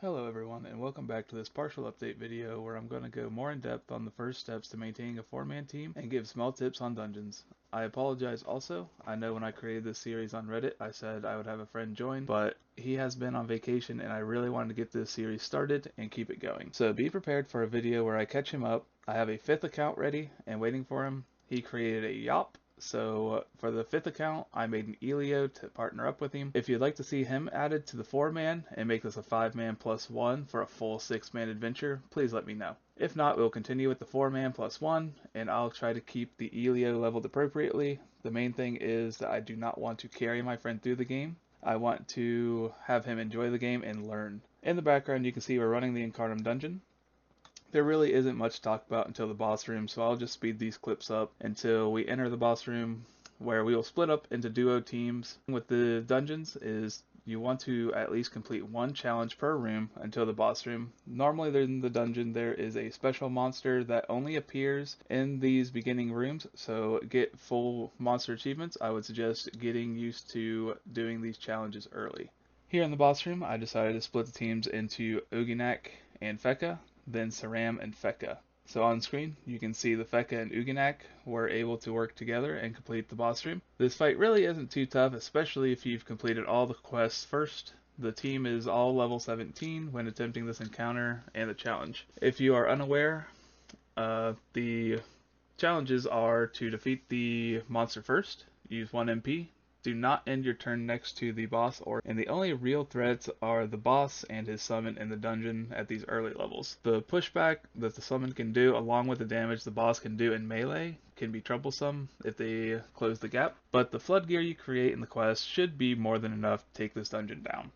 Hello everyone, and welcome back to this partial update video where I'm going to go more in depth on the first steps to maintaining a 4-man team and give small tips on dungeons. I apologize also. I know when I created this series on Reddit I said I would have a friend join, but he has been on vacation and I really wanted to get this series started and keep it going. So be prepared for a video where I catch him up. I have a 5th account ready and waiting for him. He created a Yop. So for the 5th account, I made an Elio to partner up with him. If you'd like to see him added to the 4-man and make this a 5-man plus 1 for a full 6-man adventure, please let me know. If not, we'll continue with the 4-man plus 1, and I'll try to keep the Elio leveled appropriately. The main thing is that I do not want to carry my friend through the game. I want to have him enjoy the game and learn. In the background, you can see we're running the incarnam dungeon. There really isn't much to talk about until the boss room, so I'll just speed these clips up until we enter the boss room, where we will split up into duo teams. With the dungeons is you want to at least complete one challenge per room until the boss room. Normally in the dungeon there is a special monster that only appears in these beginning rooms, so get full monster achievements. I would suggest getting used to doing these challenges early. Here in the boss room, I decided to split the teams into Uginak and Feka, then Saram and Feka. So on screen, you can see the Feka and Uginak were able to work together and complete the boss room. This fight really isn't too tough, especially if you've completed all the quests first. The team is all level 17 when attempting this encounter and the challenge. If you are unaware, the challenges are to defeat the monster first, use 1 MP, do not end your turn next to the boss, and the only real threats are the boss and his summon in the dungeon at these early levels. The pushback that the summon can do, along with the damage the boss can do in melee, can be troublesome if they close the gap, but the flood gear you create in the quest should be more than enough to take this dungeon down.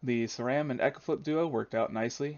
The Saram and Ecaflip duo worked out nicely,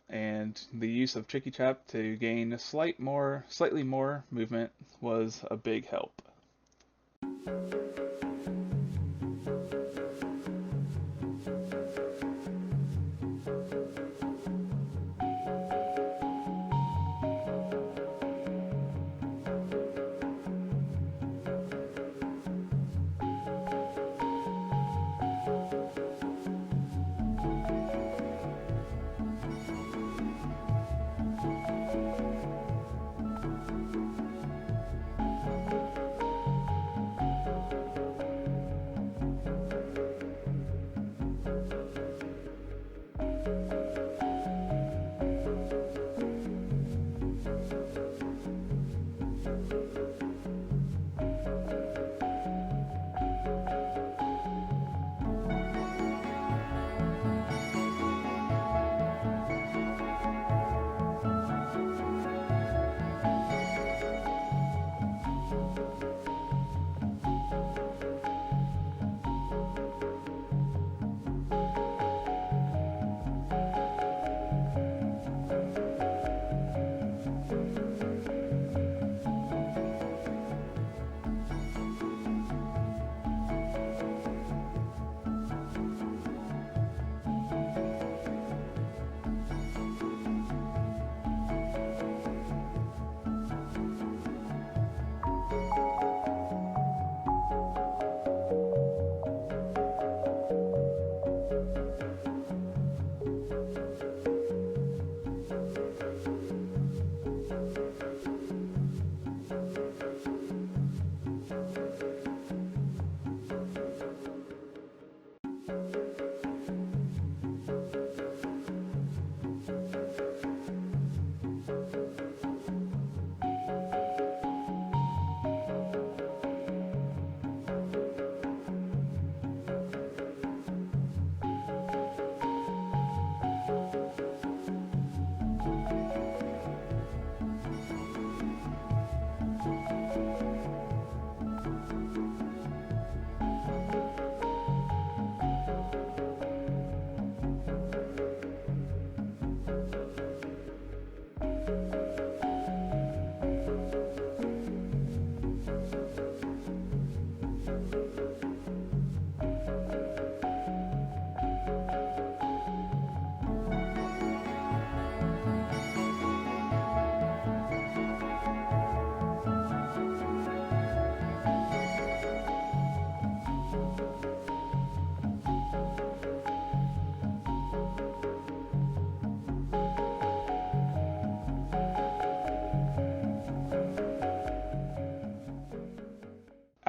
and the use of Tricky Trap to gain slightly more movement was a big help.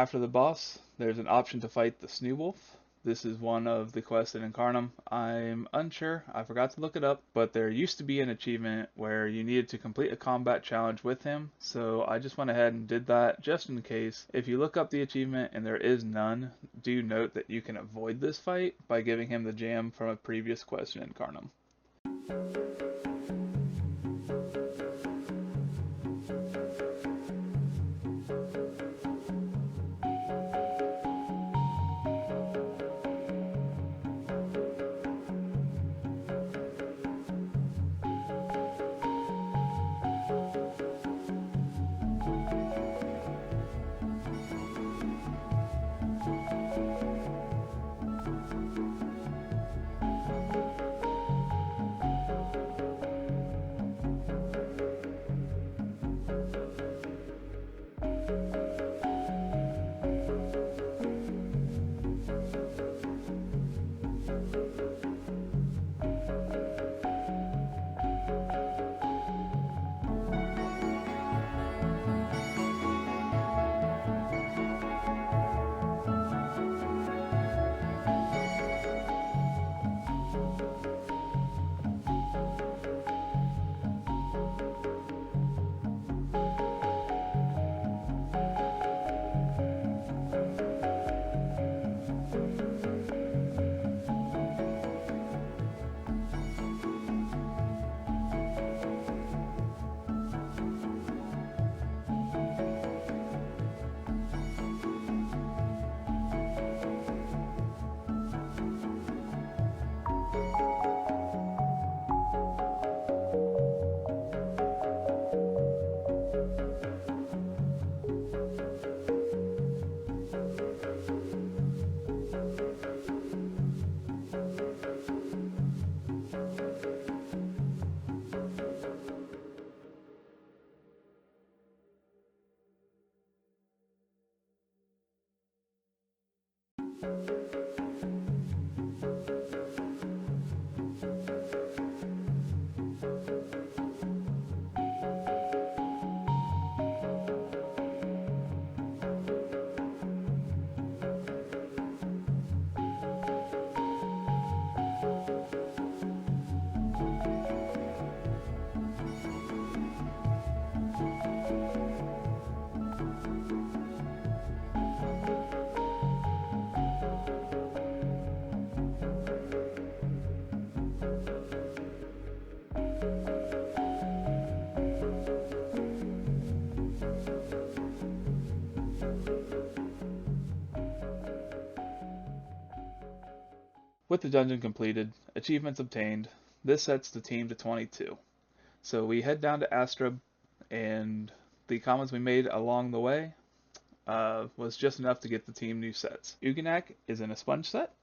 After the boss, there's an option to fight the Snoo Wolf. This is one of the quests in Incarnam. I'm unsure, I forgot to look it up, but there used to be an achievement where you needed to complete a combat challenge with him, so I just went ahead and did that just in case. If you look up the achievement and there is none, do note that you can avoid this fight by giving him the jam from a previous quest in Incarnam. With the dungeon completed, achievements obtained, this sets the team to 22. So we head down to Astrub, and the comments we made along the way was just enough to get the team new sets. Uganak is in a sponge set.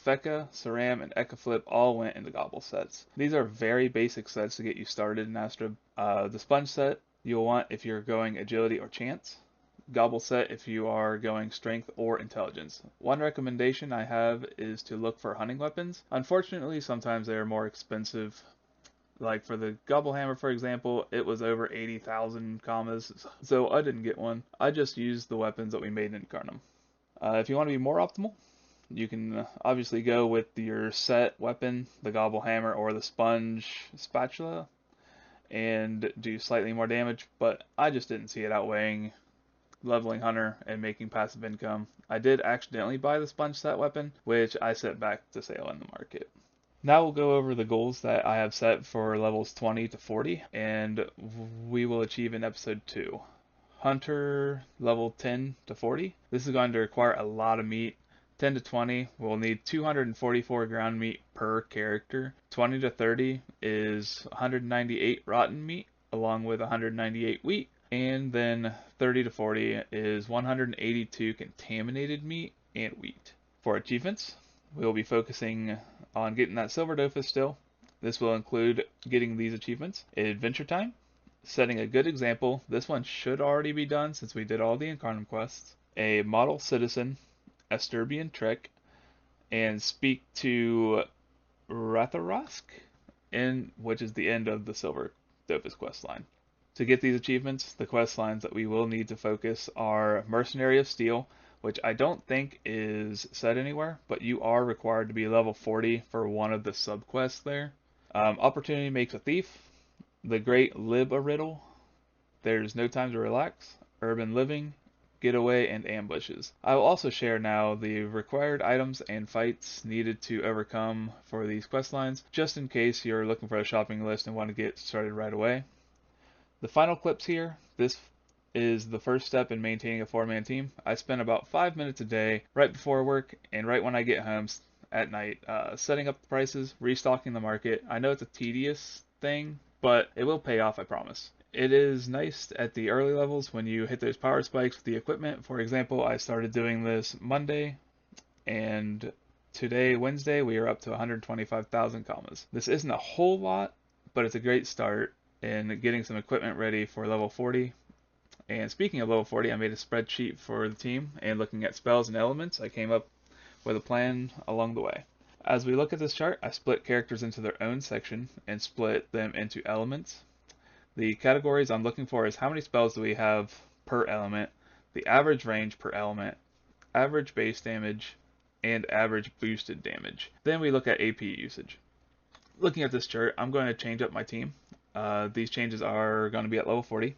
Feka, Saram, and Ekaflip all went in the gobble sets. These are very basic sets to get you started in Astrub. The sponge set you'll want if you're going agility or chance. Gobble set if you are going strength or intelligence. One recommendation I have is to look for hunting weapons. Unfortunately, sometimes they are more expensive. Like for the Gobble Hammer, for example, it was over 80,000 commas, so I didn't get one. I just used the weapons that we made in Incarnam. If you want to be more optimal, you can obviously go with your set weapon, the Gobble Hammer or the Sponge Spatula, and do slightly more damage, but I just didn't see it outweighing leveling Hunter and making passive income. I did accidentally buy the Sponge set weapon, which I set back to sale in the market. Now we'll go over the goals that I have set for levels 20 to 40, and we will achieve in episode 2. Hunter level 10 to 40. This is going to require a lot of meat. 10 to 20, we'll need 244 ground meat per character. 20 to 30 is 198 rotten meat, along with 198 wheat. And then 30 to 40 is 182 contaminated meat and wheat. For achievements, we'll be focusing on getting that silver dofus still. This will include getting these achievements. Adventure time, setting a good example. This one should already be done since we did all the Incarnam quests. A model citizen, Esturbian trick, and speak to Ratharosk, which is the end of the silver dofus quest line. To get these achievements, the quest lines that we will need to focus are Mercenary of Steel, which I don't think is said anywhere, but you are required to be level 40 for one of the subquests there. Opportunity Makes a Thief, The Great Lib a Riddle, There's No Time to Relax, Urban Living, Getaway, and Ambushes. I will also share now the required items and fights needed to overcome for these quest lines, just in case you're looking for a shopping list and want to get started right away. The final clips here, this is the first step in maintaining a 4-man team. I spend about 5 minutes a day right before work and right when I get home at night, setting up the prices, restocking the market. I know it's a tedious thing, but it will pay off, I promise. It is nice at the early levels when you hit those power spikes with the equipment. For example, I started doing this Monday, and today, Wednesday, we are up to 125,000 commas. This isn't a whole lot, but it's a great start in getting some equipment ready for level 40. And speaking of level 40, I made a spreadsheet for the team, and looking at spells and elements, I came up with a plan along the way. As we look at this chart, I split characters into their own section and split them into elements. The categories I'm looking for is how many spells do we have per element, the average range per element, average base damage, and average boosted damage. Then we look at AP usage. Looking at this chart, I'm going to change up my team. These changes are going to be at level 40.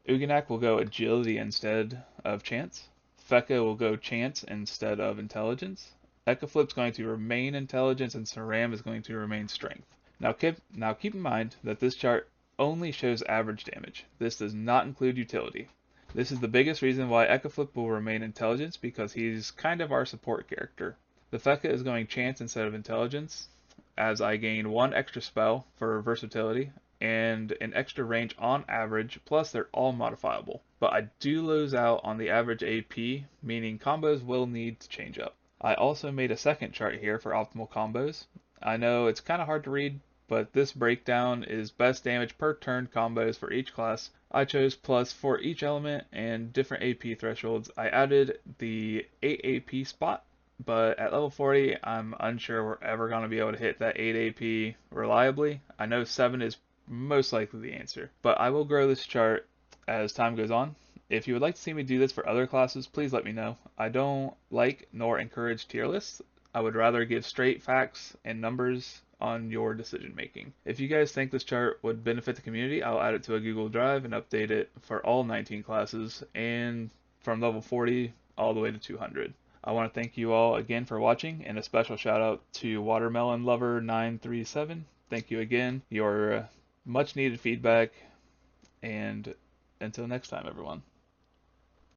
Uganak will go agility instead of chance. Feka will go chance instead of intelligence. Ekaflip's going to remain intelligence, and Saram is going to remain strength. Now keep in mind that this chart only shows average damage. This does not include utility. This is the biggest reason why Ekaflip will remain intelligence, because he's kind of our support character. The Feka is going chance instead of intelligence, as I gain one extra spell for versatility and an extra range on average, plus they're all modifiable. But I do lose out on the average AP, meaning combos will need to change up. I also made a second chart here for optimal combos. I know it's kind of hard to read, but this breakdown is best damage per turn combos for each class. I chose plus for each element and different AP thresholds. I added the 8 AP spot, but at level 40, I'm unsure we're ever going to be able to hit that 8 AP reliably. I know 7 is most likely the answer, but I will grow this chart as time goes on. If you would like to see me do this for other classes, please let me know. I don't like nor encourage tier lists. I would rather give straight facts and numbers on your decision making. If you guys think this chart would benefit the community, I'll add it to a Google Drive and update it for all 19 classes, and from level 40 all the way to 200. I want to thank you all again for watching, and a special shout out to Watermelon Lover 937. Thank you again. Your much needed feedback, and until next time, everyone.